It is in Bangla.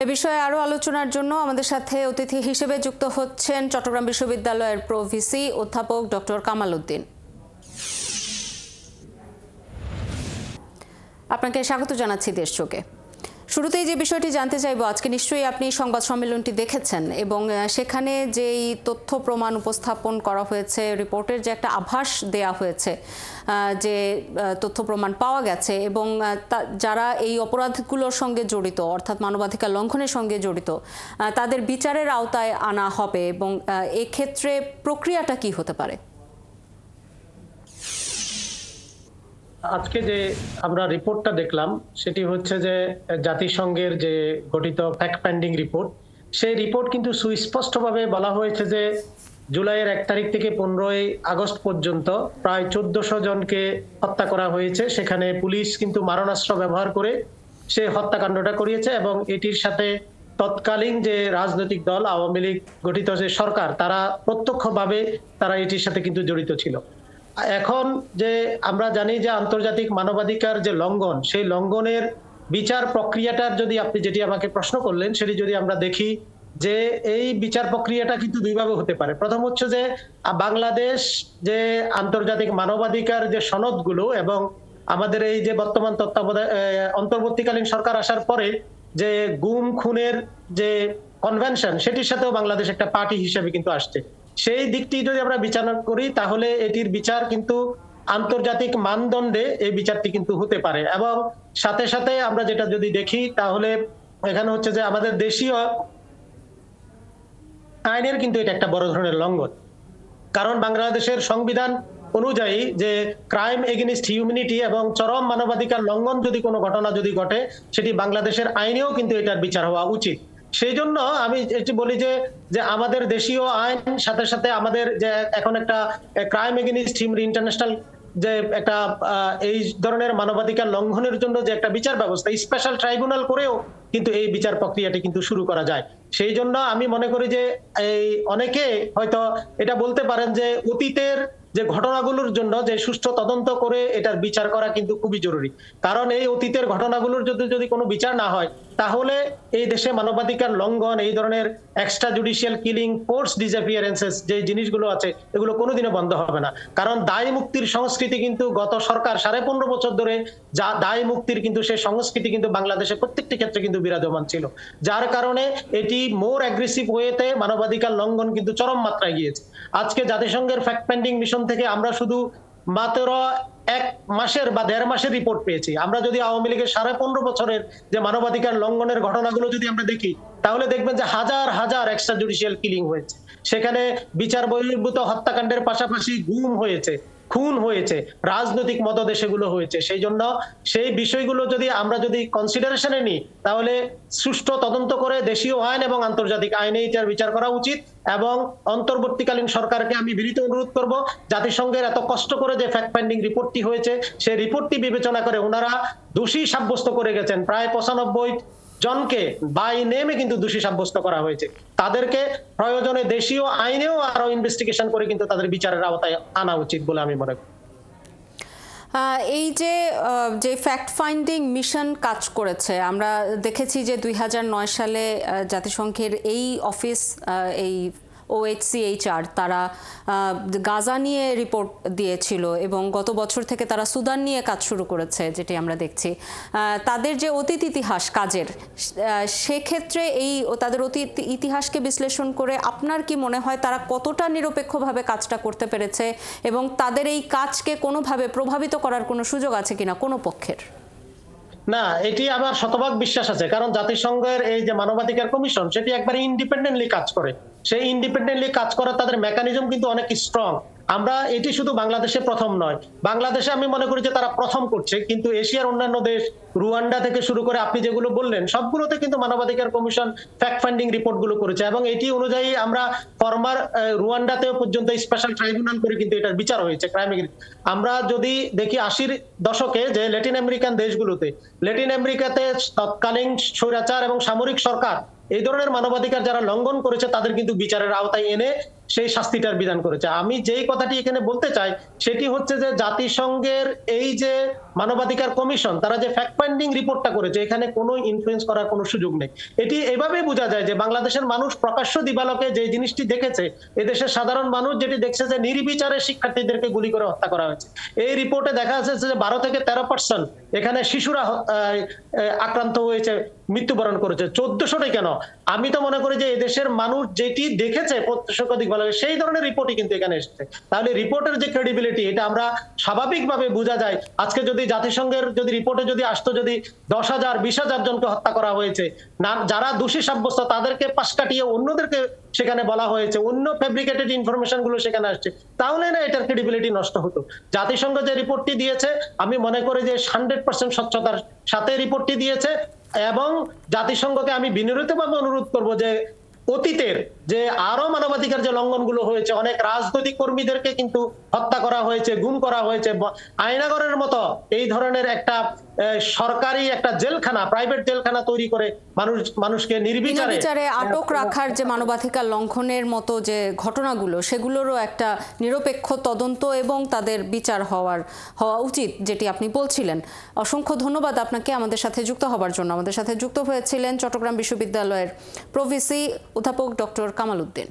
এ বিষয়ে আরো আলোচনার জন্য আমাদের সাথে অতিথি হিসেবে যুক্ত হচ্ছেন চট্টগ্রাম বিশ্ববিদ্যালয়ের প্রভিসি অধ্যাপক ডক্টর কামাল উদ্দিন। আপনাকে স্বাগত জানাচ্ছি দেশযোগে। শুরুতেই যে বিষয়টি জানতে চাইব, আজকে নিশ্চয়ই আপনি সংবাদ সম্মেলনটি দেখেছেন এবং সেখানে যেই তথ্য প্রমাণ উপস্থাপন করা হয়েছে, রিপোর্টের যে একটা আভাস দেয়া হয়েছে, যে তথ্য প্রমাণ পাওয়া গেছে এবং যারা এই অপরাধগুলোর সঙ্গে জড়িত অর্থাৎ মানবাধিকার লঙ্ঘনের সঙ্গে জড়িত তাদের বিচারের আওতায় আনা হবে এবং এক্ষেত্রে প্রক্রিয়াটা কি হতে পারে? আজকে যে আমরা রিপোর্টটা দেখলাম সেটি হচ্ছে যে জাতিসংঘের যে গঠিত ফ্যাক্ট ফাইন্ডিং রিপোর্ট, সেই রিপোর্ট কিন্তু সুস্পষ্টভাবে বলা হয়েছে যে জুলাইয়ের 1 তারিখ থেকে 15ই আগস্ট পর্যন্ত প্রায় 1400 জনকে হত্যা করা হয়েছে। সেখানে পুলিশ কিন্তু মারণাস্ত্র ব্যবহার করে সে হত্যাকাণ্ডটা করিয়েছে এবং এটির সাথে তৎকালীন যে রাজনৈতিক দল আওয়ামী লীগ গঠিত যে সরকার, তারা প্রত্যক্ষভাবে তারা এটির সাথে কিন্তু জড়িত ছিল। এখন যে আমরা জানি যে আন্তর্জাতিক মানবাধিকার যে লঙ্ঘন, সেই লঙ্ঘনের বিচার প্রক্রিয়াটার যদি আপনি যেটি আমাকে প্রশ্ন করলেন সেটি যদি আমরা দেখি যে এই বিচার প্রক্রিয়াটা কিন্তু দুইভাবে হতে পারে। প্রথম হচ্ছে যে বাংলাদেশ যে আন্তর্জাতিক মানবাধিকার যে সনদগুলো এবং আমাদের এই যে বর্তমান তত্ত্বাবধায়ক অন্তর্বর্তীকালীন সরকার আসার পরে যে গুম খুনের যে কনভেনশন, সেটির সাথেও বাংলাদেশ একটা পার্টি হিসেবে কিন্তু আসছে। সেই দিকটি যদি আমরা বিচার করি তাহলে এটির বিচার কিন্তু আন্তর্জাতিক মানদণ্ডে এই বিচারটি কিন্তু হতে পারে। এবং সাথে সাথে আমরা যেটা যদি দেখি তাহলে এখানে হচ্ছে যে আমাদের দেশীয় আইনের কিন্তু এটা একটা বড় ধরনের লঙ্ঘন। কারণ বাংলাদেশের সংবিধান অনুযায়ী যে ক্রাইম এগেইনস্ট হিউম্যানিটি এবং চরম মানবাধিকার লঙ্ঘন যদি কোনো ঘটনা যদি ঘটে, সেটি বাংলাদেশের আইনেও কিন্তু এটার বিচার হওয়া উচিত। সেই জন্য আমি এটি বলি যে আমাদের দেশীয় আইন সাথে সাথে আমাদের যে এখন একটা ক্রাইম এগেইনস্ট হিউম্যানিটি ইন্টারন্যাশনাল যে একটা এই ধরনের মানবাধিকার লঙ্ঘনের জন্য যে একটা বিচার ব্যবস্থা, স্পেশাল ট্রাইব্যুনাল করেও কিন্তু এই বিচার প্রক্রিয়াটি কিন্তু শুরু করা যায়। সেই জন্য আমি মনে করি যে এই অনেকে হয়তো এটা বলতে পারেন যে অতীতের যে ঘটনাগুলোর জন্য যে সুষ্ঠু তদন্ত করে এটার বিচার করা কিন্তু খুবই জরুরি। কারণ এই অতীতের ঘটনাগুলোর যদি কোনো বিচার না হয় তাহলে এই দেশে মানবাধিকার লঙ্ঘন, এই ধরনের এক্সট্রা জুডিশিয়াল কিলিং, ফোর্স ডিসঅ্যাপিয়ারেন্সেস যে জিনিসগুলো আছে, এগুলো কোনোদিনও বন্ধ হবে না। কারণ দায় মুক্তির সংস্কৃতি কিন্তু গত সরকার 15.5 বছর ধরে যা দায় মুক্তির কিন্তু সেই সংস্কৃতি কিন্তু বাংলাদেশে প্রত্যেকটি ক্ষেত্রে কিন্তু বিরাজমান ছিল, যার কারণে এটি মোর অ্যাগ্রেসিভ ওয়েতে মানবাধিকার লঙ্ঘন কিন্তু চরম মাত্রায় গিয়েছে। আজকে জাতিসংঘের ফ্যাক্ট ফাইন্ডিং মিশন থেকে আমরা শুধু মাত্র 1 মাসের বা 1.5 মাসের রিপোর্ট পেয়েছি। আমরা যদি আওয়ামী লীগের 15.5 বছরের যে মানবাধিকার লঙ্ঘনের ঘটনাগুলো যদি আমরা দেখি তাহলে দেখবেন যে হাজার হাজার এক্সট্রা জুডিশিয়াল কিলিং হয়েছে। সেখানে বিচার বহির্ভূত হত্যাকাণ্ডের পাশাপাশি গুম হয়েছে, খুন হয়েছে, রাজনৈতিক মদদে সেগুলো হয়েছে। সেই জন্য সেই বিষয়গুলো যদি আমরা যদি কনসিডারেশনে নিই তাহলে সুষ্ঠু তদন্ত করে দেশীয় আইন এবং আন্তর্জাতিক আইনে এটার বিচার করা উচিত। এবং অন্তর্বর্তীকালীন সরকারকে আমি বিনীত অনুরোধ করব, জাতিসংঘের এত কষ্ট করে যে ফ্যাক্ট ফাইন্ডিং রিপোর্টটি হয়েছে সেই রিপোর্টটি বিবেচনা করে ওনারা দোষী সাব্যস্ত করে গেছেন। প্রায় 95 জনকে বাই নেমে কিন্তু দোষী সাব্যস্ত করা হয়েছে। তাদেরকে প্রয়োজনে দেশীয় আইনেও আরো ইনভেস্টিগেশন করে কিন্তু তাদের বিচারের আওতায় আনা উচিত বলে আমি মনে করি। এই যে ফ্যাক্ট ফাইন্ডিং মিশন কাজ করেছে, আমরা দেখেছি যে 2009 সালে জাতিসংঘের এই অফিস, এই OHCHR, তারা গাজা নিয়ে রিপোর্ট দিয়েছিল এবং গত বছর থেকে তারা সুদান নিয়ে কাজ শুরু করেছে, যেটি আমরা দেখছি। তাদের যে অতীত ইতিহাস কাজের, সেক্ষেত্রে তাদের অতীত ইতিহাসকে বিশ্লেষণ করে আপনার কি মনে হয় তারা কতটা নিরপেক্ষভাবে কাজটা করতে পেরেছে এবং তাদের এই কাজকে কোনোভাবে প্রভাবিত করার কোনো সুযোগ আছে কিনা কোনো পক্ষের? না, এটি আমার শতভাগ বিশ্বাস আছে। কারণ জাতিসংঘের এই যে মানবাধিকার কমিশন, সেটি একবারে ইন্ডিপেন্ডেন্টলি কাজ করে। সেই ইন্ডিপেন্ডেন্টলি কাজ করার তাদের মেকানিজম কিন্তু অনেক স্ট্রং। আমরা এটি শুধু বাংলাদেশে প্রথম নয়, বাংলাদেশে আমি মনে করি যে তারা প্রথম করছে, কিন্তু এশিয়ার অন্যান্য দেশ, রুয়ান্ডা থেকে শুরু করে আপনি যেগুলো বললেন সবগুলোতে কিন্তু মানবাধিকার কমিশন ফ্যাক্ট ফাইন্ডিং রিপোর্ট গুলো করেছে। এবং এটি অনুযায়ী আমরা ফরমার রুয়ান্ডাতেও পর্যন্ত স্পেশাল ট্রাইব্যুনাল করে কিন্তু এটার বিচার হয়েছে ক্রাইম। আমরা যদি দেখি 80-র দশকে যে ল্যাটিন আমেরিকান দেশগুলোতে, ল্যাটিন আমেরিকাতে তৎকালীন স্বৈরাচার এবং সামরিক সরকার এই ধরনের মানবাধিকার যারা লঙ্ঘন করেছে তাদের কিন্তু বিচারের আওতায় এনে সেই শাস্তিটার বিধান করেছে। আমি যেই কথাটি এখানে বলতে চাই সেটি হচ্ছে যে জাতিসংঘের এই যে মানবাধিকার কমিশন তারা যে ফ্যাক্ট ফাইন্ডিং রিপোর্টটা করেছে এখানে কোনো ইনফ্লুয়েন্স করার কোনো সুযোগ নেই। এটি এভাবেই বোঝা যায় যে বাংলাদেশের মানুষ প্রকাশ্য দিবালোকে যে জিনিসটি দেখেছে, এদেশের সাধারণ মানুষ যেটি দেখছে যে নির্বিচারে শিক্ষার্থীদেরকে গুলি করে হত্যা করা হয়েছে। এই রিপোর্টে দেখা যাচ্ছে যে 12 থেকে 13% এখানে শিশুরা আক্রান্ত হয়েছে, মৃত্যুবরণ করেছে। 1400টাই কেন? আমি তো মনে করি যে এদেশের মানুষ যেটি দেখেছে প্রত্যক্ষদিক ভালো সেই ধরনের রিপোর্টই কিন্তু এখানে এসেছে। তাহলে রিপোর্টের যে ক্রেডিবিলিটি এটা আমরা স্বাভাবিকভাবে বোঝা যায়। আজকে যদি জাতিসংঘের যদি রিপোর্টে যদি আসতো যদি 10,000 20,000 জনকে হত্যা করা হয়েছে, না যারা দোষী সাব্যস্ত তাদেরকে পাশ কাটিয়ে অন্যদেরকে সেখানে বলা হয়েছে, অন্য ফেব্রিকেটেড ইনফরমেশন গুলো সেখানে আসছে, তাহলে না এটার ক্রেডিবিলিটি নষ্ট হতো। জাতিসংঘ যে রিপোর্টটি দিয়েছে আমি মনে করি যে 100% স্বচ্ছতার সাথে রিপোর্টটি দিয়েছে এবং জাতিসংঘকে আমি বিনীতভাবে অনুরোধ করব যে অতীতের যে আরো মানবাধিকার যে লঙ্ঘনগুলো হয়েছে, অনেক রাজনৈতিক কর্মীদেরকে কিন্তু হত্যা করা হয়েছে, গুম করা হয়েছে, আয়নাগরের মতো এই ধরনের একটা সরকারি একটা জেলখানা, প্রাইভেট জেলখানা তৈরি করে মানুষকে নির্বিচারে আটক রাখার যে মানবাধিকার লঙ্ঘনের মতো যে ঘটনাগুলো সেগুলোরও একটা নিরপেক্ষ তদন্ত এবং তাদের বিচার হওয়া উচিত, যেটি আপনি বলছিলেন। অসংখ্য ধন্যবাদ আপনাকে আমাদের সাথে যুক্ত হবার জন্য। আমাদের সাথে যুক্ত হয়েছিলেন চট্টগ্রাম বিশ্ববিদ্যালয়ের প্রভিসি অধ্যাপক ডক্টর কামাল উদ্দিন।